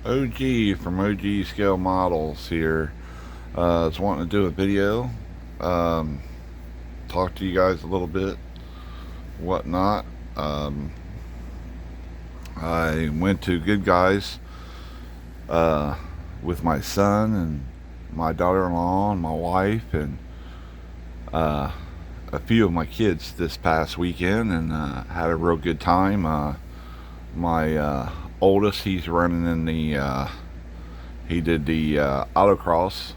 OG from OG Scale Models here. I was wanting to do a video, um, talk to you guys a little bit, whatnot. Um, I went to Good Guys uh, with my son and my daughter-in-law and my wife and uh, a few of my kids this past weekend, and had a real good time. My oldest, he's running in he did the autocross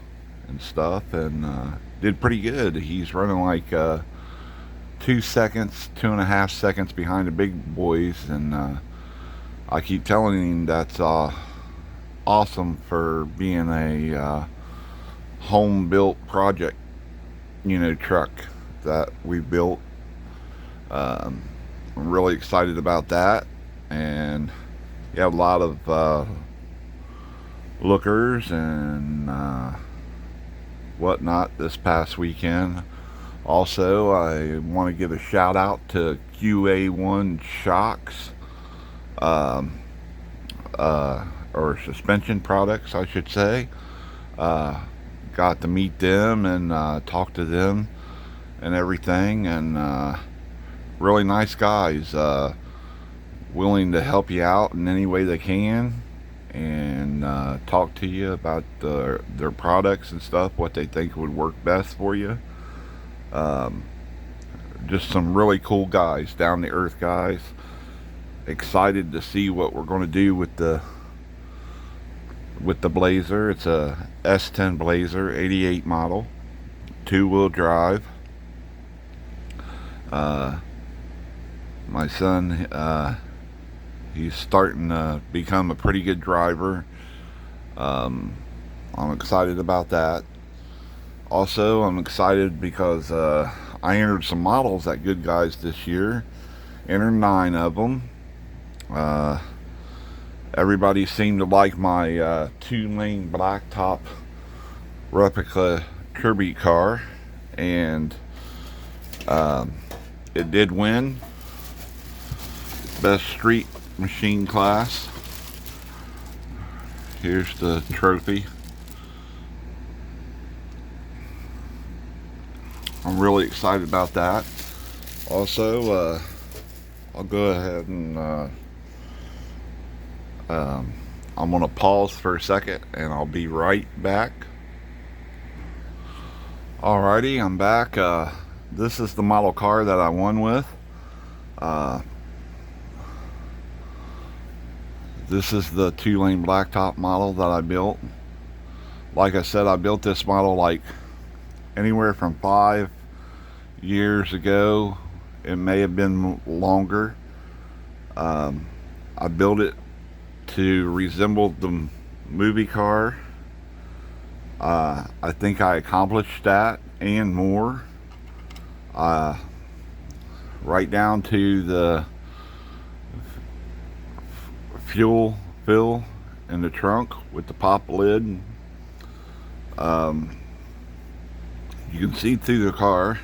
and stuff, and did pretty good. He's running like 2 seconds, 2.5 seconds behind the big boys, and I keep telling him that's awesome for being a home built project, truck that we built. Um, I'm really excited about that, and you have a lot of lookers and whatnot this past weekend. Also, I want to give a shout out to QA1 Shocks, um, or suspension products, I should say. Uh, Got to meet them and talk to them and everything, and really nice guys, willing to help you out in any way they can, and talk to you about their products and stuff, what they think would work best for you. Um, just some really cool guys, down to earth guys. Excited to see what we're going to do with the Blazer. It's a S10 Blazer, 88 model, two-wheel drive. Uh, my son, he's starting to become a pretty good driver. Um, I'm excited about that. Also, I'm excited because I entered some models at Good Guys this year. Entered 9 of them. Uh, Everybody seemed to like my two-lane blacktop replica Kirby car, and um, it did win best street machine class. Here's the trophy. I'm really excited about that. Also, I'll go ahead and I'm going to pause for a second, and I'll be right back. Alrighty, I'm back. This is the model car that I won with. Uh, this is the two-lane blacktop model that I built. Like I said, I built this model like anywhere from 5 years ago. It may have been longer. I built it to resemble the movie car. I think I accomplished that and more. Right down to the fuel fill in the trunk with the pop lid. Um, you can see through the car.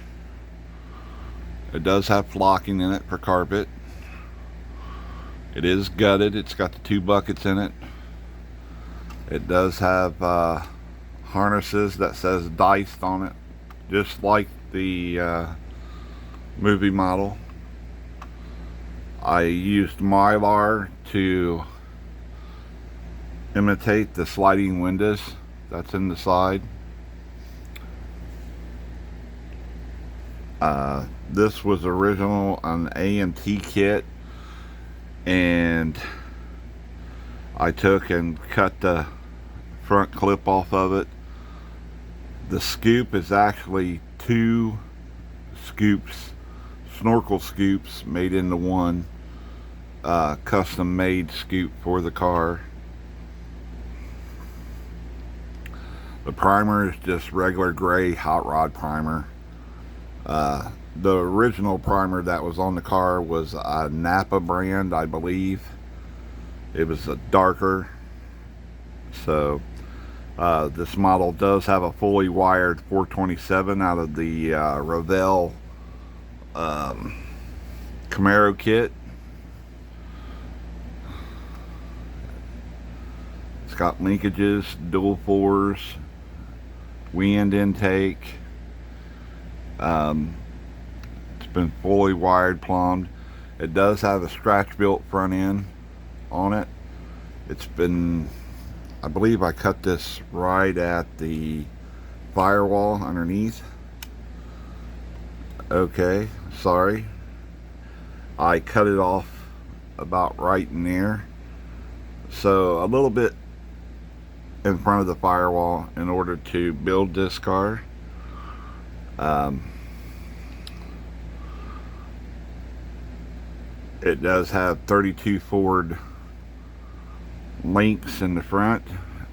It does have flocking in it for carpet. It is gutted. It's got the 2 buckets in it. It does have harnesses that says diced on it, just like the movie model. I used Mylar to imitate the sliding windows that's in the side. This was original an AMT kit, and I took and cut the front clip off of it. The scoop is actually 2 scoops, snorkel scoops made into one, custom made scoop for the car. The primer is just regular gray hot rod primer. The original primer that was on the car was a Napa brand, I believe. It was a darker. So this model does have a fully wired 427 out of the Revell Camaro kit. got linkages, dual fours, wind intake. It's been fully wired, plumbed. It does have a scratch built front end on it. It's been, I believe I cut this right at the firewall underneath. Okay, sorry. I cut it off about right in there. So a little bit in front of the firewall in order to build this car. It does have 32 Ford links in the front.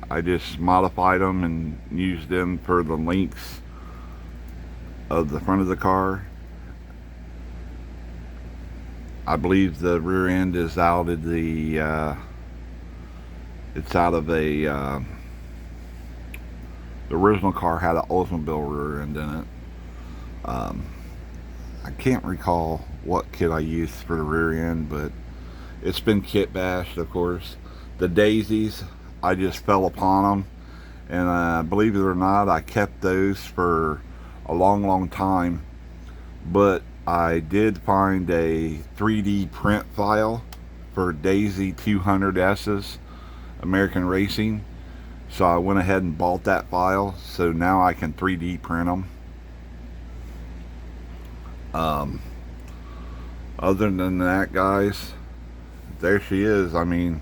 I just modified them and used them for the links of the front of the car. I believe the rear end is out of the it's out of a the original car had an Oldsmobile rear end in it. I can't recall what kit I used for the rear end, but it's been kit bashed, of course. The daisies, I just fell upon them, and believe it or not, I kept those for a long time. But I did find a 3D print file for Daisy 200S's American Racing, so I went ahead and bought that file, so now I can 3D print them. Other than that, guys, there she is. I mean,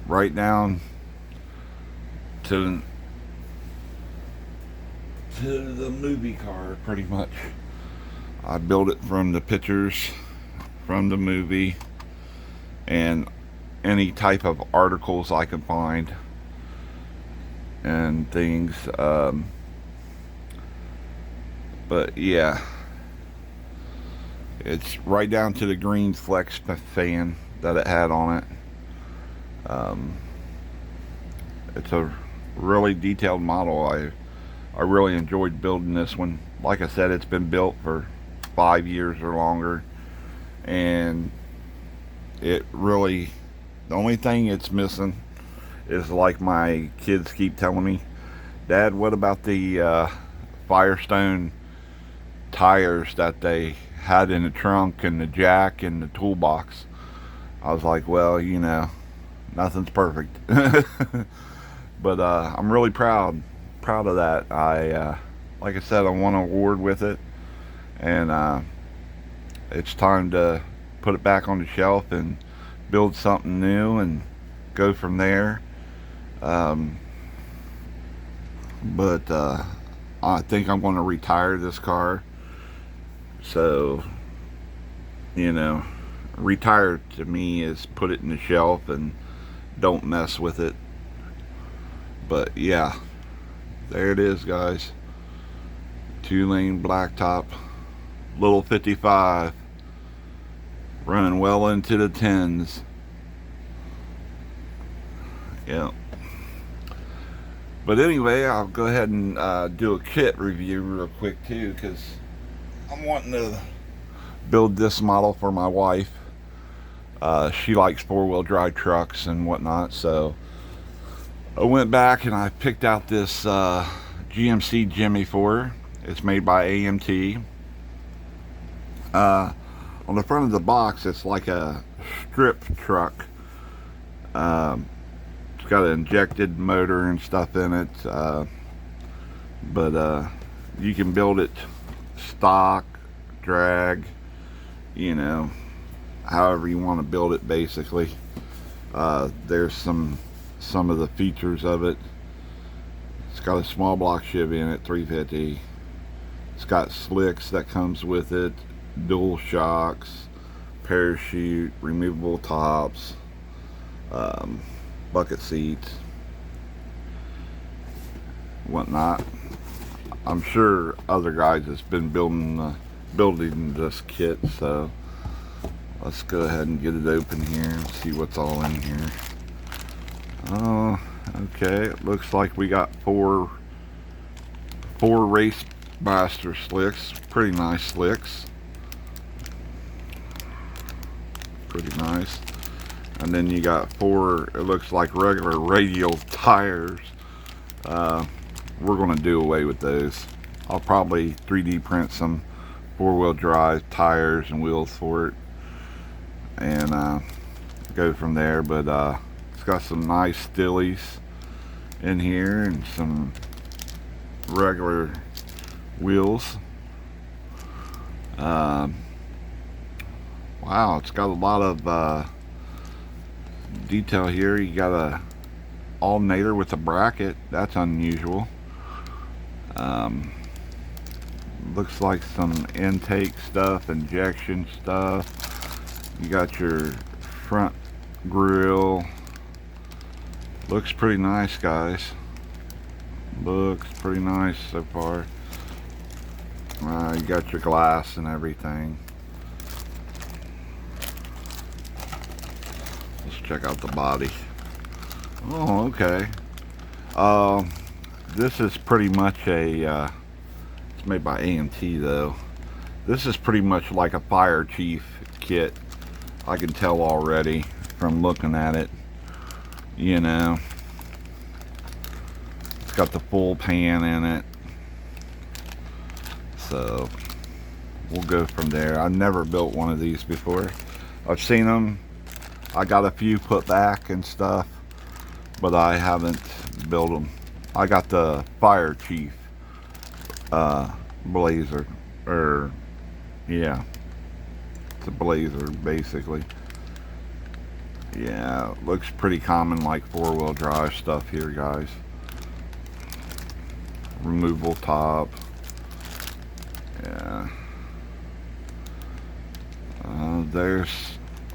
right down to the movie car, pretty much. I built it from the pictures from the movie and any type of articles I can find and things. But yeah, it's right down to the green flex fan that it had on it. It's a really detailed model. I really enjoyed building this one. Like I said, it's been built for 5 years or longer, and it really, the only thing it's missing is, like my kids keep telling me, Dad, what about the Firestone tires that they had in the trunk and the jack and the toolbox? I was like, well, you know, nothing's perfect. But I'm really proud of that. Like I said, I won an award with it, and it's time to put it back on the shelf and build something new and go from there. But I think I'm going to retire this car. So, you know, retire to me is put it in the shelf and don't mess with it. But yeah, there it is, guys. 2-lane blacktop, little 55, running well into the 10s. Yeah. But anyway, I'll go ahead and do a kit review real quick too, because I'm wanting to build this model for my wife. She likes 4-wheel drive trucks and whatnot, so I went back and I picked out this GMC Jimmy for her. It's made by AMT. On the front of the box, it's like a strip truck. It's got an injected motor and stuff in it, but you can build it stock, drag, you know, however you want to build it, basically. There's some of the features of it. It's got a small block Chevy in it, 350. It's got slicks that comes with it, dual shocks, parachute, removable tops, bucket seats, whatnot. I'm sure other guys has been building this kit, so let's go ahead and get it open here and see what's all in here. Okay, it looks like we got four Race Master slicks. Pretty nice slicks. Pretty nice. And then you got 4, it looks like regular radial tires. We're going to do away with those. I'll probably 3D print some 4-wheel drive tires and wheels for it, and go from there. But it's got some nice stillies in here and some regular wheels. Wow, it's got a lot of detail here. You got a alternator with a bracket. That's unusual. Looks like some intake stuff, injection stuff. You got your front grille. Looks pretty nice, guys. Looks pretty nice so far. You got your glass and everything. Let's check out the body. Oh, okay. This is pretty much a it's made by AMT though. This is pretty much like a fire chief kit. I can tell already from looking at it. You know, it's got the full pan in it. So we'll go from there. I've never built one of these before. I've seen them. I got a few put back and stuff, but I haven't built them. I got the fire chief blazer, or yeah, it's a blazer basically. Yeah, looks pretty common, like 4-wheel drive stuff here, guys. Removable top. Yeah. There's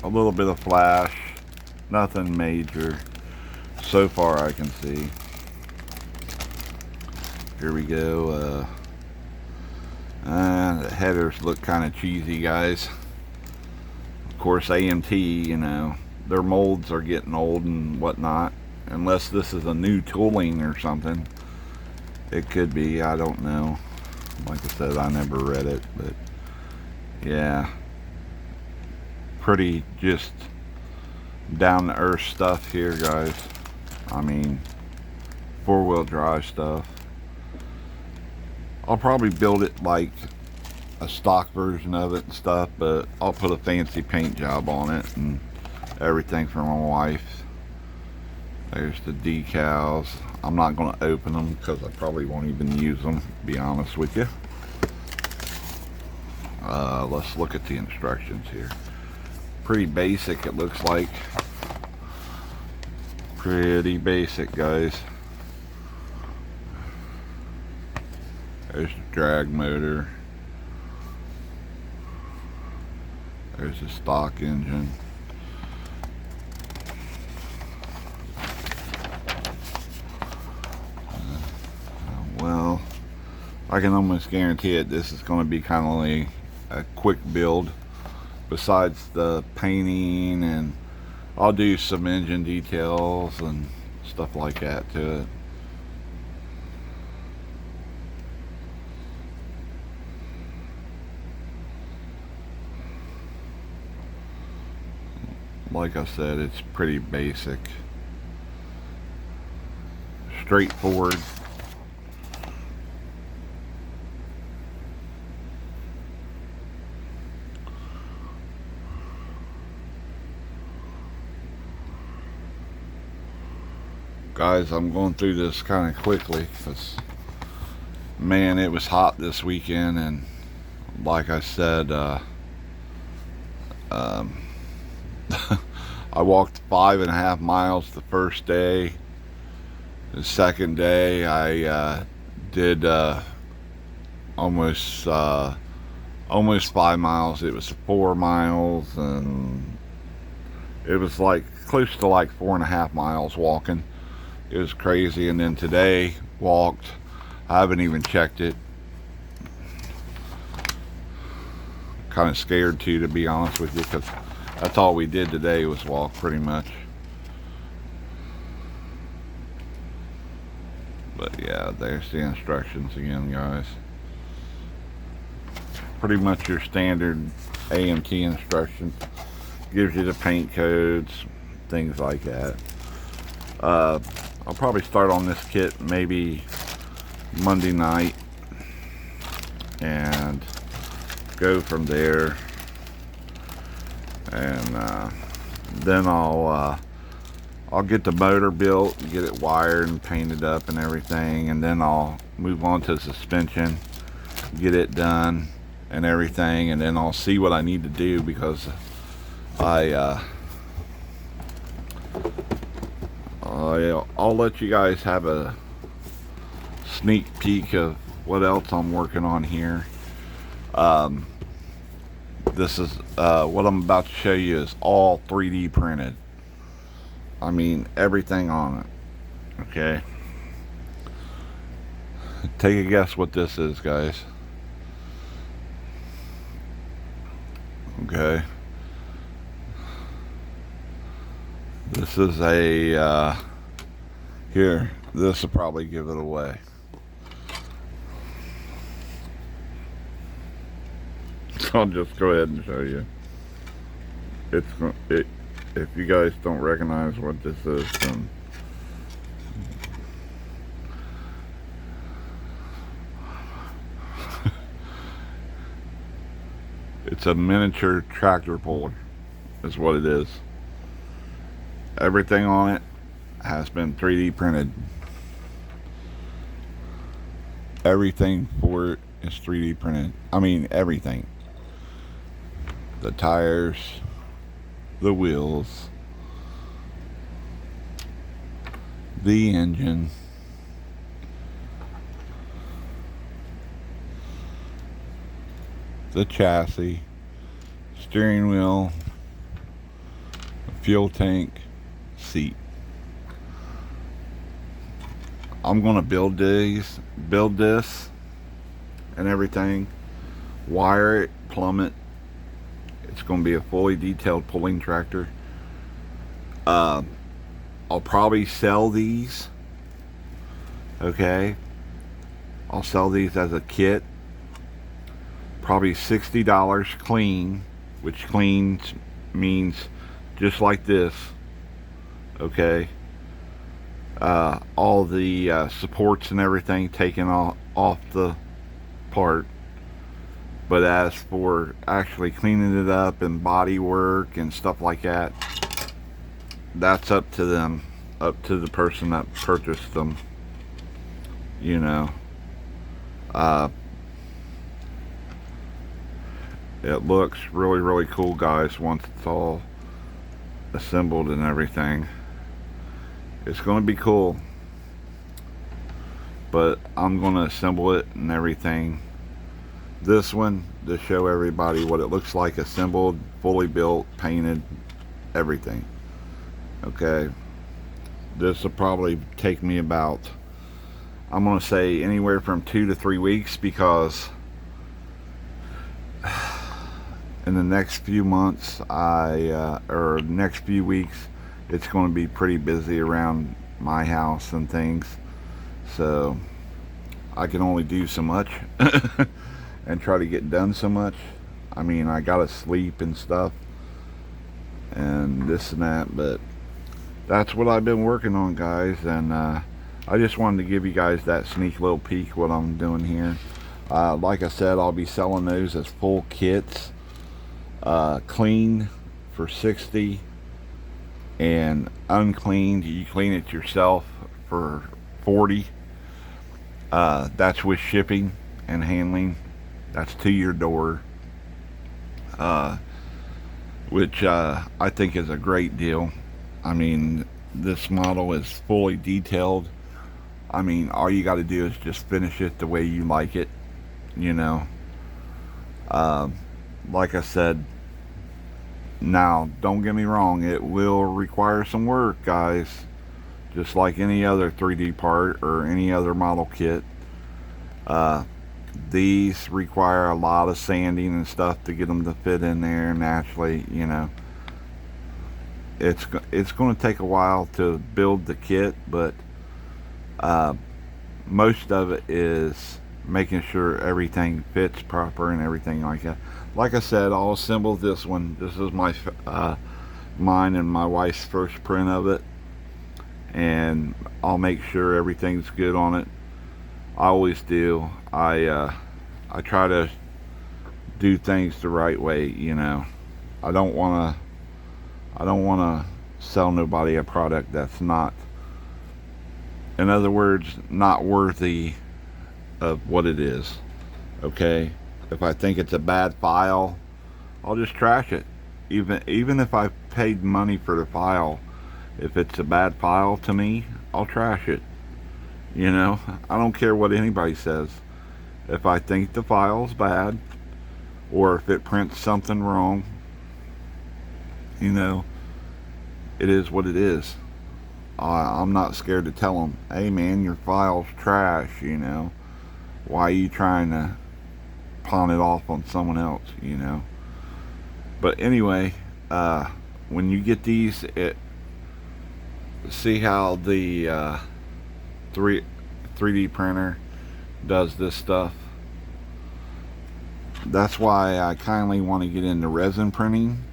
a little bit of flash, nothing major so far I can see. Here we go. The headers look kind of cheesy, guys. Of course, AMT, you know, their molds are getting old and whatnot. Unless this is a new tooling or something. It could be, I don't know. Like I said, I never read it, but yeah. Pretty just down to earth stuff here, guys. I mean, 4-wheel drive stuff. I'll probably build it like a stock version of it and stuff, but I'll put a fancy paint job on it and everything for my wife. There's the decals. I'm not going to open them because I probably won't even use them, to be honest with you. Let's look at the instructions here. Pretty basic, it looks like. Pretty basic, guys. There's the drag motor. There's the stock engine. Well, I can almost guarantee it, this is going to be kind of like a quick build. Besides the painting, and I'll do some engine details and stuff like that to it. Like I said, it's pretty basic, straightforward. Guys, I'm going through this kind of quickly because, man, it was hot this weekend, and like I said, I walked 5.5 miles the first day. The second day I did almost 5 miles. It was 4 miles, and it was like close to like 4.5 miles walking. It was crazy. And then today walked, I haven't even checked it. Kind of scared too, to be honest with you, because that's all we did today was walk pretty much. But yeah, there's the instructions again, guys. Pretty much your standard AMT instructions. Gives you the paint codes, things like that. I'll probably start on this kit maybe Monday night and go from there, and then I'll get the motor built, get it wired and painted up and everything, and then I'll move on to suspension, get it done and everything, and then I'll see what I need to do, because I'll let you guys have a sneak peek of what else I'm working on here. This is what I'm about to show you is all 3D printed. I mean, everything on it. Okay, take a guess what this is, guys. Okay, this is a here, this will probably give it away. So I'll just go ahead and show you. If you guys don't recognize what this is, then it's a miniature tractor puller, is what it is. Everything on it has been 3D printed. Everything for it is 3D printed. I mean, everything. The tires, the wheels, the engine, the chassis, steering wheel, fuel tank, seat. I'm gonna build this and everything, wire it, plumb it. It's gonna be a fully detailed pulling tractor. I'll probably sell these. Okay, I'll sell these as a kit. Probably $60 clean, which clean means just like this. Okay, all the supports and everything taken off the part, but as for actually cleaning it up and body work and stuff like that, that's up to them, up to the person that purchased them, you know. It looks really, really cool, guys, once it's all assembled and everything. It's going to be cool, but I'm going to assemble it and everything. This one to show everybody what it looks like assembled, fully built, painted, everything. Okay, this will probably take me about, I'm going to say, anywhere from 2 to 3 weeks, because in the next few months, or next few weeks, it's going to be pretty busy around my house and things, so I can only do so much and try to get done so much. I mean, I gotta sleep and stuff and this and that, but that's what I've been working on, guys, and I just wanted to give you guys that sneak little peek what I'm doing here. Like I said, I'll be selling those as full kits, clean for $60, and uncleaned, you clean it yourself, for $40. That's with shipping and handling. That's to your door, which I think is a great deal. I mean, this model is fully detailed. I mean, all you got to do is just finish it the way you like it, you know. Like I said, now don't get me wrong, it will require some work, guys, just like any other 3D part or any other model kit. These require a lot of sanding and stuff to get them to fit in there, and actually, you know, it's going to take a while to build the kit, but most of it is making sure everything fits proper and everything like that. Like I said, I'll assemble this one. This is my mine and my wife's first print of it, and I'll make sure everything's good on it. I always do. I try to do things the right way, you know. I don't want to sell nobody a product that's not, in other words, not worthy of what it is. Okay? If I think it's a bad file, I'll just trash it. Even if I paid money for the file, if it's a bad file to me, I'll trash it. You know, I don't care what anybody says. If I think the file's bad, or if it prints something wrong, you know, it is what it is. I'm not scared to tell them, hey man, your file's trash, you know. Why are you trying to pawn it off on someone else, you know? But anyway, when you get these, see how the 3D printer does this stuff. That's why I kindly want to get into resin printing,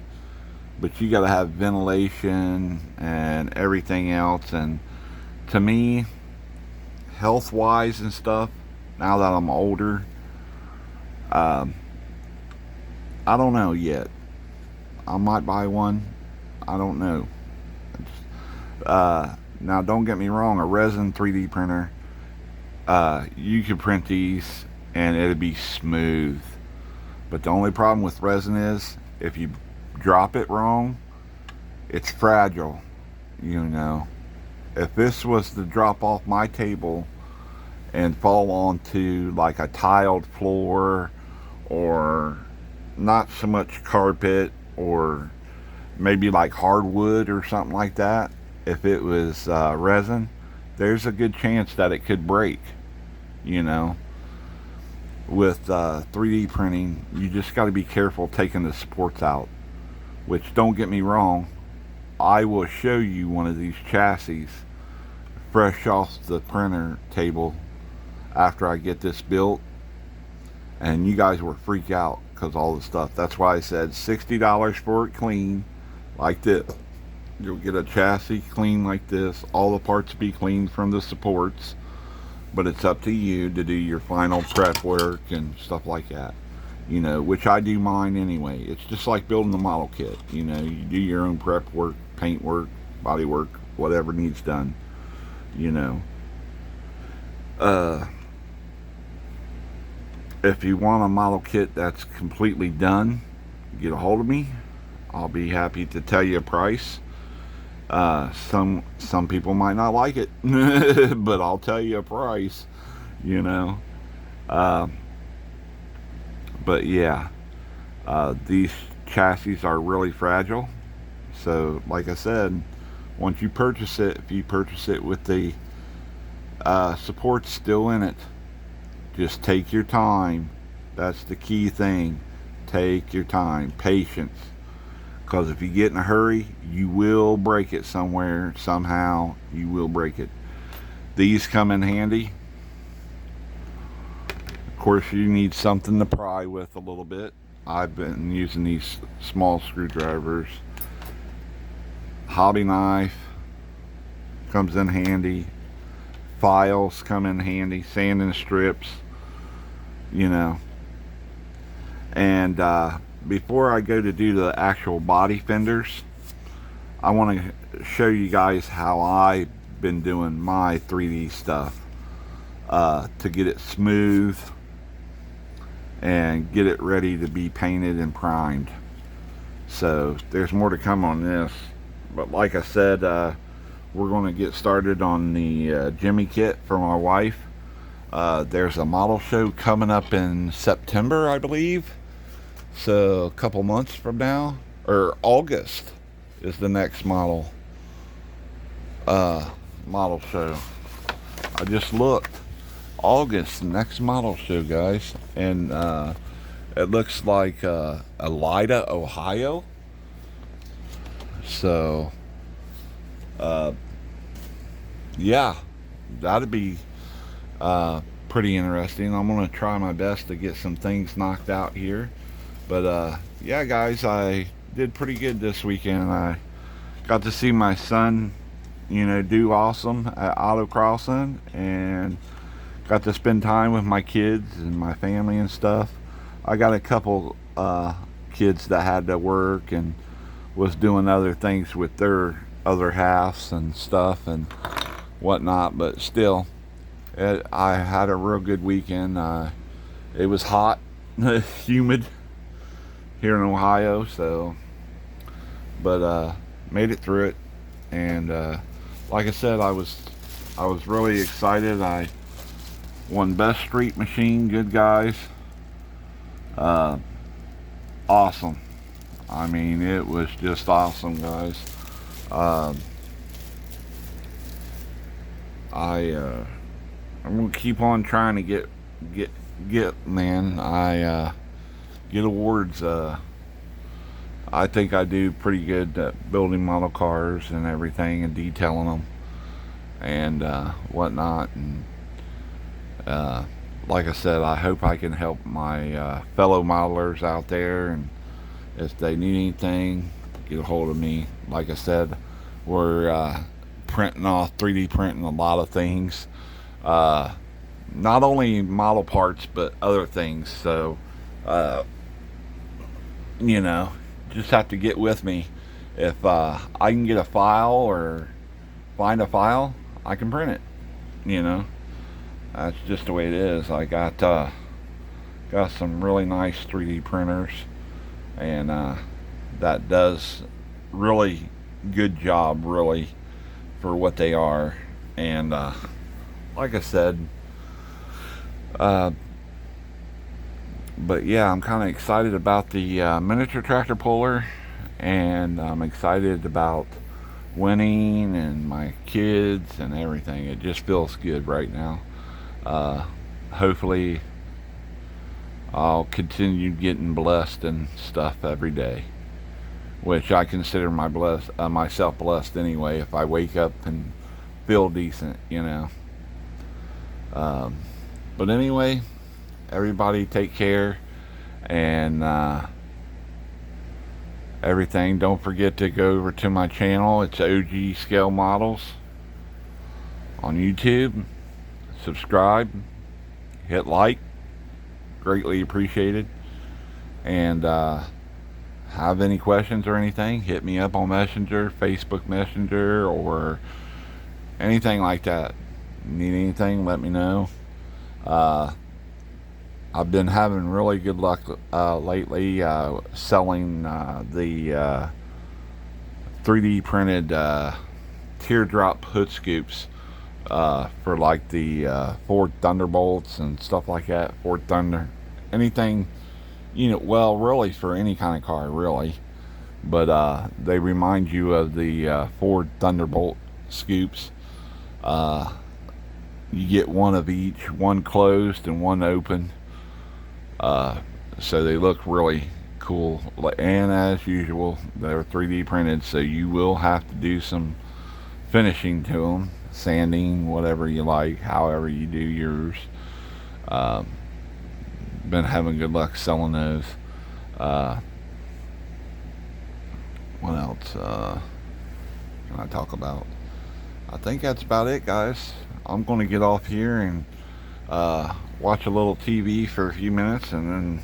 but you got to have ventilation and everything else. And to me, health wise and stuff, now that I'm older, I don't know yet. I might buy one. I don't know. Now, don't get me wrong, a resin 3D printer, you could print these and it'd be smooth. But the only problem with resin is if you drop it wrong, it's fragile, you know. If this was to drop off my table and fall onto like a tiled floor, or not so much carpet, or maybe like hardwood or something like that, if it was resin, there's a good chance that it could break, you know. With 3D printing, you just got to be careful taking the supports out. Which, don't get me wrong, I will show you one of these chassis fresh off the printer table after I get this built, and you guys will freak out because all the stuff. That's why I said $60 for it clean, like this. You'll get a chassis clean like this, all the parts be clean from the supports, but it's up to you to do your final prep work and stuff like that, you know, which I do mine anyway. It's just like building a model kit, you know. You do your own prep work, paint work, body work, whatever needs done, you know. If you want a model kit that's completely done, get a hold of me. I'll be happy to tell you a price. Some people might not like it, but I'll tell you a price, you know. But yeah, these chassis are really fragile. So, like I said, once you purchase it, if you purchase it with the supports still in it, just take your time. That's the key thing. Take your time, patience. Because if you get in a hurry, you will break it somewhere, somehow. You will break it. These come in handy. Of course, you need something to pry with a little bit. I've been using these small screwdrivers. Hobby knife comes in handy. Files come in handy. Sanding strips, you know. And before I go to do the actual body fenders, I want to show you guys how I've been doing my 3D stuff to get it smooth and get it ready to be painted and primed. So there's more to come on this, but like I said, we're going to get started on the Jimmy kit for my wife. There's a model show coming up in September, I believe. So a couple months from now, or August is the next model show. I just looked. August, next model show, guys. And it looks like Elida, Ohio. So yeah, that'd be pretty interesting. I'm gonna try my best to get some things knocked out here. But yeah, guys, I did pretty good this weekend. I got to see my son, do awesome at autocrossing, and got to spend time with my kids and my family and stuff. I got a couple kids that had to work and was doing other things with their other halves and stuff and whatnot, but still, I had a real good weekend. It was hot, humid here in Ohio, so but made it through it, and like I said, I was really excited. I won best street machine, good guys. Uh, awesome. I mean, it was just awesome, guys. Um, I'm gonna keep on trying to get man. I get awards. I think I do pretty good at building model cars and everything and detailing them and whatnot. And like I said, I hope I can help my fellow modelers out there. And if they need anything, get a hold of me. Like I said, we're printing off, 3D printing a lot of things. Not only model parts, but other things. So, uh, you know, just have to get with me. If I can get a file or find a file, I can print it. You know, that's just the way it is. I got some really nice 3D printers, and that does really good job, really, for what they are. And like I said, uh, but yeah, I'm kind of excited about the miniature tractor puller, and I'm excited about winning and my kids and everything. It just feels good right now. Uh, Hopefully, I'll continue getting blessed and stuff every day, which I consider myself blessed anyway. If I wake up and feel decent, you know. Um, but anyway, everybody take care and everything. Don't forget to go over to my channel. It's OG Scale Models on YouTube. Subscribe, hit like, greatly appreciated. And have any questions or anything, hit me up on Messenger, Facebook Messenger, or anything like that. Need anything, let me know. Uh, I've been having really good luck lately selling the 3D printed teardrop hood scoops for like the Ford Thunderbolts and stuff like that. Ford Thunder, anything, well, really for any kind of car, really. But they remind you of the Ford Thunderbolt scoops. Uh, you get one of each, one closed and one open. So they look really cool. And as usual, they're 3D printed, so you will have to do some finishing to them, sanding, whatever you like, however you do yours. Uh, Been having good luck selling those. Uh, what else can I talk about? I think that's about it, guys. I'm going to get off here and watch a little TV for a few minutes, and then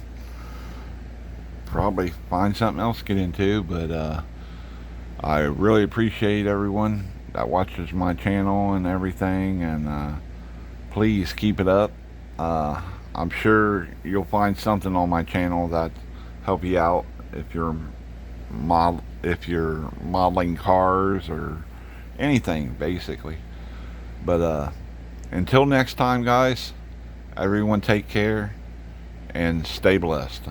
probably find something else to get into. But I really appreciate everyone that watches my channel and everything, and please keep it up. I'm sure you'll find something on my channel that help you out if you're modeling cars or anything, basically. But until next time, guys, everyone take care and stay blessed.